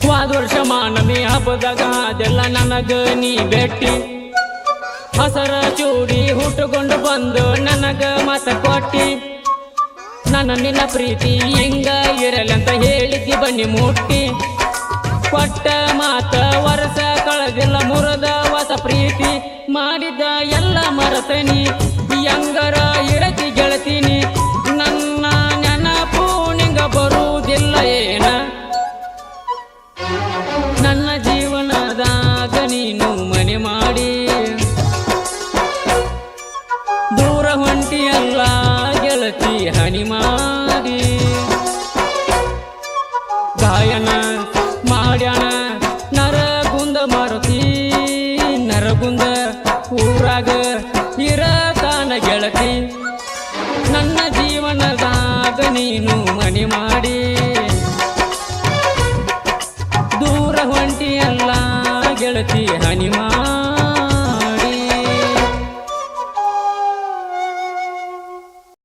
ಹೋದ ವರ್ಷ ಮಾನಮಿ ಹಬ್ಬದಾಗ ಅದೆಲ್ಲ ನನಗ ನೀ ಭೇಟಿ ಹಸರ ಚೂಡಿ ಹುಟ್ಟುಕೊಂಡು ಬಂದು ನನಗ ಮತ ಕೊಟ್ಟಿ ನನ್ನ ನಿನ್ನ ಪ್ರೀತಿ ಹಿಂಗ ಇರಲಂತ ಹೇಳಿದ್ದಿ ಬನ್ನಿ ಮುಟ್ಟಿ ಕೊಟ್ಟ ಮಾತ ವರ್ಷ ಕಳೆದಿಲ್ಲ ಮುರದ ಹೊಸ ಪ್ರೀತಿ ಮಾಡಿದ ಎಲ್ಲ ಮರತನಿ ಹೆಂಗರ ಇರತಿ ಗೆಳತೀನಿ ನನ್ನ ನೆನಪು ನಿಂಗ ಬರುವುದಿಲ್ಲ ಏನ ನನ್ನ ಜೀವನದಾಗ ನೀನು ಮನೆ ಮಾಡಿ ದೂರ ಹೊಂಟಿಯಲ್ಲ ಗೆಳತಿ ಹನಿ ಮಾಡಿ ಗಾಯನ ಮಾಡ್ಯಾನ ನರಗುಂದ ಮಾರುತಿ ನರಗುಂದ ಊರಾಗ ಇರತಾನ ಗೆಳತಿ ನನ್ನ ಜೀವನದಾಗ ನೀನು ಮನೆ ಮಾಡಿ ದೂರ ಹೊಂಟಿಯಲ್ಲ ಗೆಳತಿ ಹನಿ ಮಾಡಿ